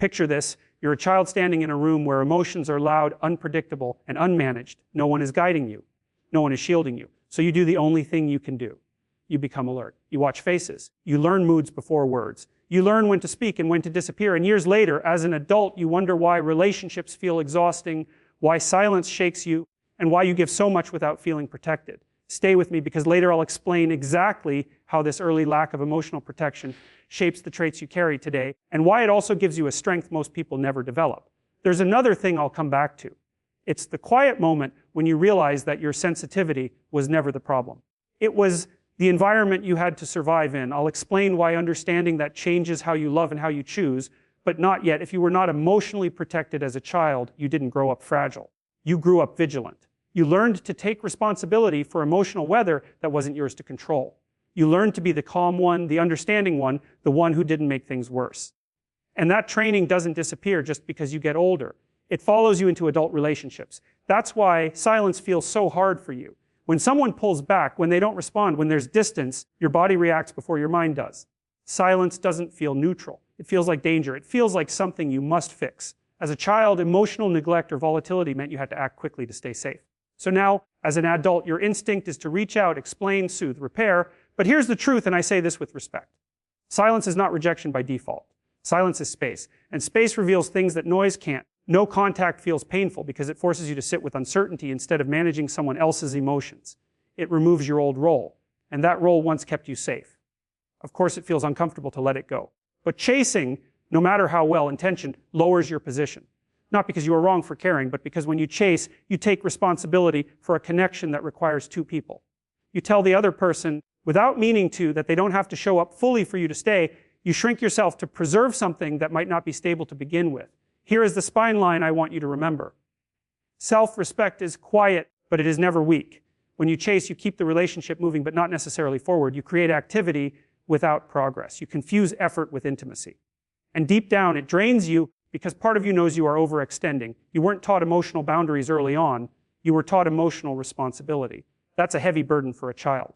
Picture this. You're a child standing in a room where emotions are loud, unpredictable, and unmanaged. No one is guiding you. No one is shielding you. So you do the only thing you can do. You become alert. You watch faces. You learn moods before words. You learn when to speak and when to disappear. And years later, as an adult, you wonder why relationships feel exhausting, why silence shakes you, and why you give so much without feeling protected. Stay with me, because later I'll explain exactly how this early lack of emotional protection shapes the traits you carry today, and why it also gives you a strength most people never develop. There's another thing I'll come back to. It's the quiet moment when you realize that your sensitivity was never the problem. It was the environment you had to survive in. I'll explain why understanding that changes how you love and how you choose, but not yet. If you were not emotionally protected as a child, you didn't grow up fragile. You grew up vigilant. You learned to take responsibility for emotional weather that wasn't yours to control. You learned to be the calm one, the understanding one, the one who didn't make things worse. And that training doesn't disappear just because you get older. It follows you into adult relationships. That's why silence feels so hard for you. When someone pulls back, when they don't respond, when there's distance, your body reacts before your mind does. Silence doesn't feel neutral. It feels like danger. It feels like something you must fix. As a child, emotional neglect or volatility meant you had to act quickly to stay safe. So now, as an adult, your instinct is to reach out, explain, soothe, repair. But here's the truth, and I say this with respect. Silence is not rejection by default. Silence is space. And space reveals things that noise can't. No contact feels painful because it forces you to sit with uncertainty instead of managing someone else's emotions. It removes your old role, and that role once kept you safe. Of course, it feels uncomfortable to let it go. But chasing, no matter how well intentioned, lowers your position. Not because you are wrong for caring, but because when you chase, you take responsibility for a connection that requires two people. You tell the other person, without meaning to, that they don't have to show up fully for you to stay. You shrink yourself to preserve something that might not be stable to begin with. Here is the spine line I want you to remember. Self-respect is quiet, but it is never weak. When you chase, you keep the relationship moving, but not necessarily forward. You create activity without progress. You confuse effort with intimacy. And deep down, it drains you because part of you knows you are overextending. You weren't taught emotional boundaries early on. You were taught emotional responsibility. That's a heavy burden for a child.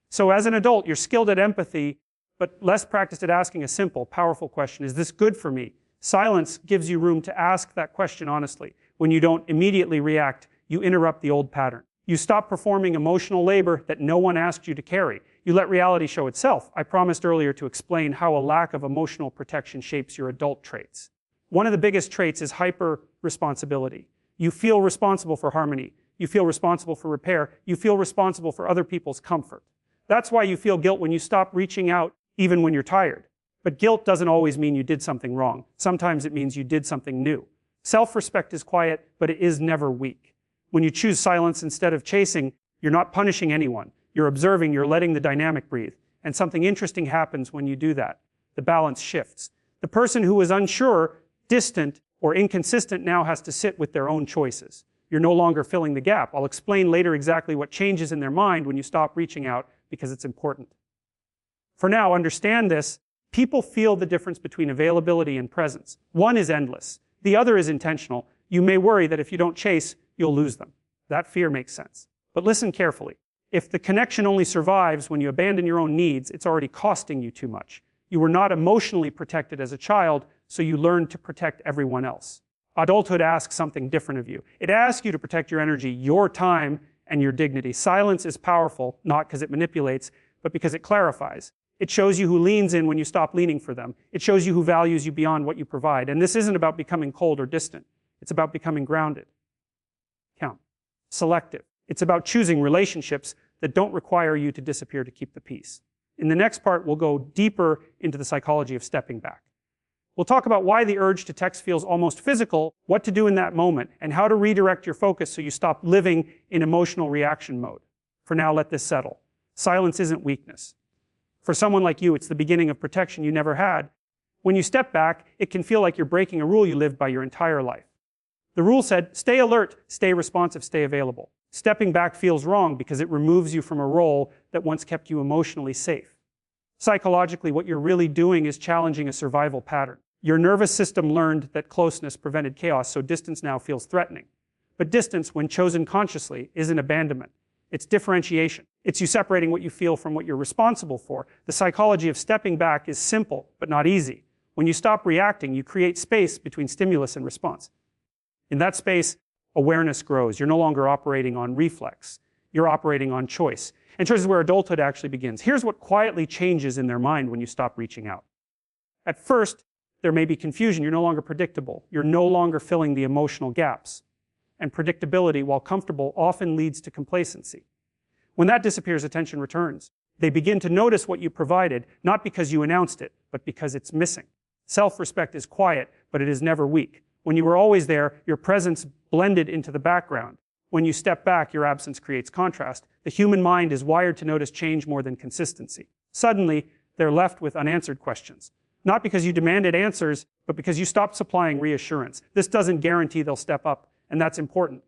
So as an adult, you're skilled at empathy, but less practiced at asking a simple, powerful question. Is this good for me? Silence gives you room to ask that question honestly. When you don't immediately react, you interrupt the old pattern. You stop performing emotional labor that no one asked you to carry. You let reality show itself. I promised earlier to explain how a lack of emotional protection shapes your adult traits. One of the biggest traits is hyper-responsibility. You feel responsible for harmony. You feel responsible for repair. You feel responsible for other people's comfort. That's why you feel guilt when you stop reaching out, even when you're tired. But guilt doesn't always mean you did something wrong. Sometimes it means you did something new. Self-respect is quiet, but it is never weak. When you choose silence instead of chasing, you're not punishing anyone. You're observing, you're letting the dynamic breathe. And something interesting happens when you do that. The balance shifts. The person who is unsure, distant, or inconsistent now has to sit with their own choices. You're no longer filling the gap. I'll explain later exactly what changes in their mind when you stop reaching out, because it's important. For now, understand this. People feel the difference between availability and presence. One is endless. The other is intentional. You may worry that if you don't chase, you'll lose them. That fear makes sense. But listen carefully. If the connection only survives when you abandon your own needs, it's already costing you too much. You were not emotionally protected as a child, so you learned to protect everyone else. Adulthood asks something different of you. It asks you to protect your energy, your time, and your dignity. Silence is powerful, not because it manipulates, but because it clarifies. It shows you who leans in when you stop leaning for them. It shows you who values you beyond what you provide. And this isn't about becoming cold or distant. It's about becoming grounded. Count. Selective. It's about choosing relationships that don't require you to disappear to keep the peace. In the next part, we'll go deeper into the psychology of stepping back. We'll talk about why the urge to text feels almost physical, what to do in that moment, and how to redirect your focus so you stop living in emotional reaction mode. For now, let this settle. Silence isn't weakness. For someone like you, it's the beginning of protection you never had. When you step back, it can feel like you're breaking a rule you lived by your entire life. The rule said, stay alert, stay responsive, stay available. Stepping back feels wrong because it removes you from a role that once kept you emotionally safe. Psychologically, what you're really doing is challenging a survival pattern. Your nervous system learned that closeness prevented chaos, so distance now feels threatening. But distance, when chosen consciously, isn't abandonment. It's differentiation. It's you separating what you feel from what you're responsible for. The psychology of stepping back is simple, but not easy. When you stop reacting, you create space between stimulus and response. In that space, awareness grows. You're no longer operating on reflex. You're operating on choice. And choice is where adulthood actually begins. Here's what quietly changes in their mind when you stop reaching out. At first, there may be confusion. You're no longer predictable. You're no longer filling the emotional gaps. And predictability, while comfortable, often leads to complacency. When that disappears, attention returns. They begin to notice what you provided, not because you announced it, but because it's missing. Self-respect is quiet, but it is never weak. When you were always there, your presence blended into the background. When you step back, your absence creates contrast. The human mind is wired to notice change more than consistency. Suddenly, they're left with unanswered questions. Not because you demanded answers, but because you stopped supplying reassurance. This doesn't guarantee they'll step up, and that's important.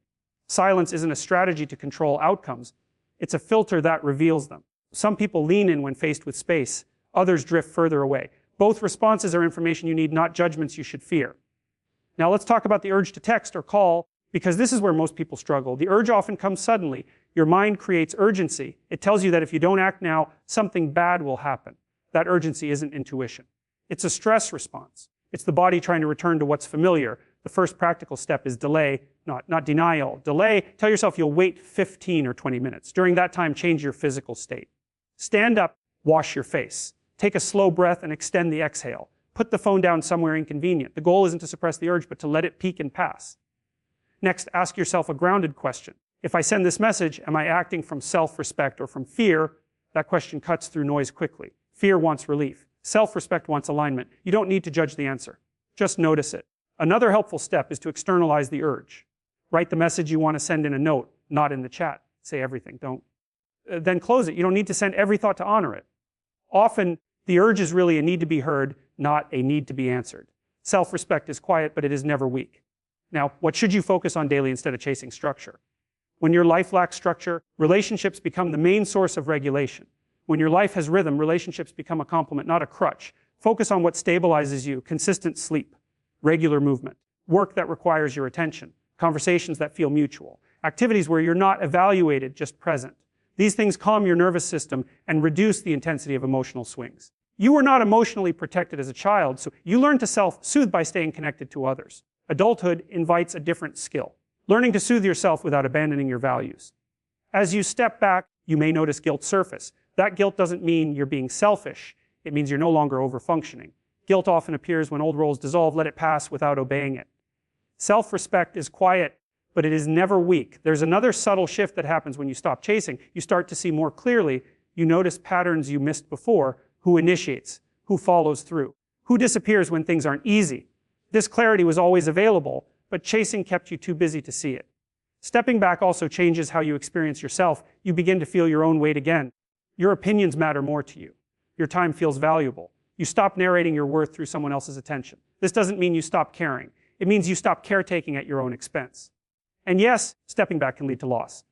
Silence isn't a strategy to control outcomes. It's a filter that reveals them. Some people lean in when faced with space. Others drift further away. Both responses are information you need, not judgments you should fear. Now let's talk about the urge to text or call, because this is where most people struggle. The urge often comes suddenly. Your mind creates urgency. It tells you that if you don't act now, something bad will happen. That urgency isn't intuition. It's a stress response. It's the body trying to return to what's familiar. The first practical step is delay, not denial. Delay, tell yourself you'll wait 15 or 20 minutes. During that time, change your physical state. Stand up, wash your face. Take a slow breath and extend the exhale. Put the phone down somewhere inconvenient. The goal isn't to suppress the urge, but to let it peak and pass. Next, ask yourself a grounded question. If I send this message, am I acting from self-respect or from fear? That question cuts through noise quickly. Fear wants relief. Self-respect wants alignment. You don't need to judge the answer. Just notice it. Another helpful step is to externalize the urge. Write the message you want to send in a note, not in the chat. Say everything, don't. Then close it. You don't need to send every thought to honor it. Often, the urge is really a need to be heard, not a need to be answered. Self-respect is quiet, but it is never weak. Now, what should you focus on daily instead of chasing structure? When your life lacks structure, relationships become the main source of regulation. When your life has rhythm, relationships become a complement, not a crutch. Focus on what stabilizes you: consistent sleep, regular movement, work that requires your attention, conversations that feel mutual, activities where you're not evaluated, just present. These things calm your nervous system and reduce the intensity of emotional swings. You were not emotionally protected as a child, so you learn to self-soothe by staying connected to others. Adulthood invites a different skill, learning to soothe yourself without abandoning your values. As you step back, you may notice guilt surface. That guilt doesn't mean you're being selfish. It means you're no longer over-functioning. Guilt often appears when old roles dissolve. Let it pass without obeying it. Self-respect is quiet, but it is never weak. There's another subtle shift that happens when you stop chasing. You start to see more clearly. You notice patterns you missed before. Who initiates? Who follows through? Who disappears when things aren't easy? This clarity was always available, but chasing kept you too busy to see it. Stepping back also changes how you experience yourself. You begin to feel your own weight again. Your opinions matter more to you. Your time feels valuable. You stop narrating your worth through someone else's attention. This doesn't mean you stop caring. It means you stop caretaking at your own expense. And yes, stepping back can lead to loss.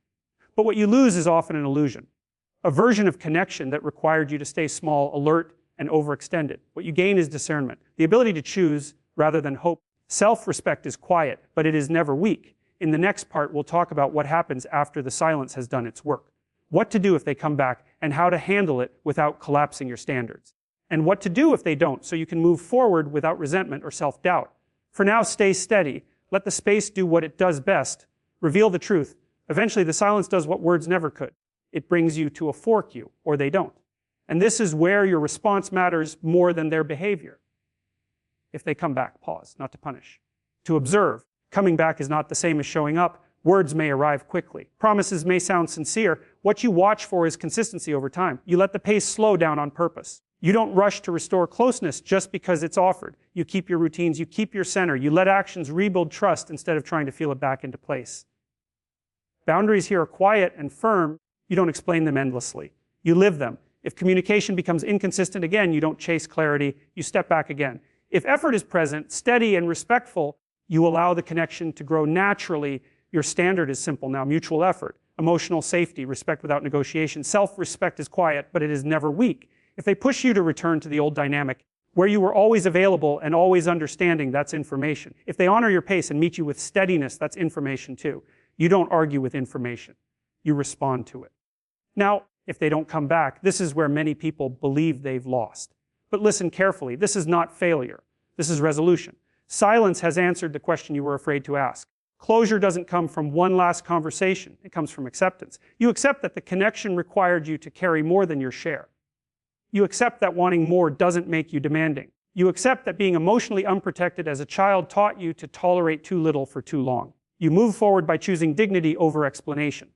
But what you lose is often an illusion. A version of connection that required you to stay small, alert, and overextended. What you gain is discernment, the ability to choose rather than hope. Self-respect is quiet, but it is never weak. In the next part, we'll talk about what happens after the silence has done its work. What to do if they come back, and how to handle it without collapsing your standards. And what to do if they don't, so you can move forward without resentment or self-doubt. For now, stay steady. Let the space do what it does best. Reveal the truth. Eventually, the silence does what words never could. It brings you to a fork you, or they don't. And this is where your response matters more than their behavior. If they come back, pause, not to punish. To observe. Coming back is not the same as showing up. Words may arrive quickly. Promises may sound sincere. What you watch for is consistency over time. You let the pace slow down on purpose. You don't rush to restore closeness just because it's offered. You keep your routines, you keep your center. You let actions rebuild trust instead of trying to feel it back into place. Boundaries here are quiet and firm. You don't explain them endlessly. You live them. If communication becomes inconsistent again, you don't chase clarity. You step back again. If effort is present, steady and respectful, you allow the connection to grow naturally. Your standard is simple now: mutual effort, emotional safety, respect without negotiation. Self-respect is quiet, but it is never weak. If they push you to return to the old dynamic, where you were always available and always understanding, that's information. If they honor your pace and meet you with steadiness, that's information too. You don't argue with information. You respond to it. Now, if they don't come back, this is where many people believe they've lost. But listen carefully, this is not failure. This is resolution. Silence has answered the question you were afraid to ask. Closure doesn't come from one last conversation. It comes from acceptance. You accept that the connection required you to carry more than your share. You accept that wanting more doesn't make you demanding. You accept that being emotionally unprotected as a child taught you to tolerate too little for too long. You move forward by choosing dignity over explanation.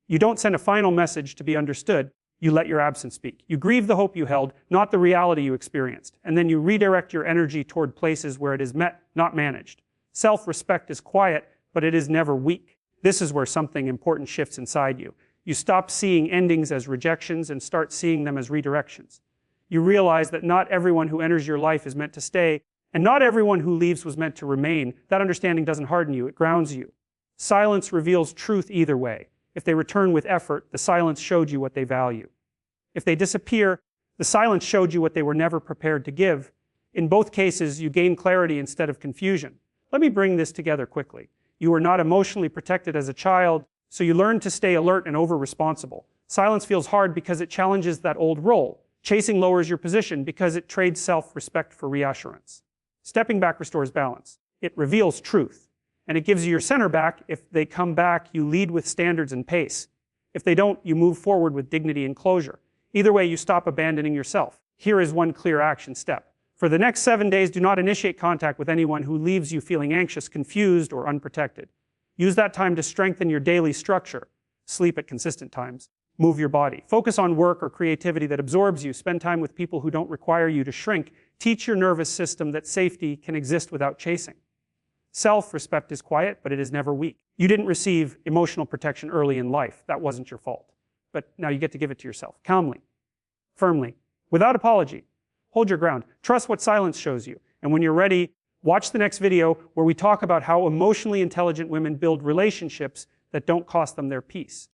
You don't send a final message to be understood. You let your absence speak. You grieve the hope you held, not the reality you experienced. And then you redirect your energy toward places where it is met, not managed. Self-respect is quiet, but it is never weak. This is where something important shifts inside you. You stop seeing endings as rejections and start seeing them as redirections. You realize that not everyone who enters your life is meant to stay, and not everyone who leaves was meant to remain. That understanding doesn't harden you, it grounds you. Silence reveals truth either way. If they return with effort, the silence showed you what they value. If they disappear, the silence showed you what they were never prepared to give. In both cases, you gain clarity instead of confusion. Let me bring this together quickly. You were not emotionally protected as a child, so you learned to stay alert and over-responsible. Silence feels hard because it challenges that old role. Chasing lowers your position because it trades self-respect for reassurance. Stepping back restores balance. It reveals truth. And it gives you your center back. If they come back, you lead with standards and pace. If they don't, you move forward with dignity and closure. Either way, you stop abandoning yourself. Here is one clear action step. For the next 7 days, do not initiate contact with anyone who leaves you feeling anxious, confused, or unprotected. Use that time to strengthen your daily structure. Sleep at consistent times. Move your body. Focus on work or creativity that absorbs you. Spend time with people who don't require you to shrink. Teach your nervous system that safety can exist without chasing. Self-respect is quiet, but it is never weak. You didn't receive emotional protection early in life. That wasn't your fault. But now you get to give it to yourself. Calmly, firmly, without apology. Hold your ground. Trust what silence shows you. And when you're ready, watch the next video where we talk about how emotionally intelligent women build relationships that don't cost them their peace.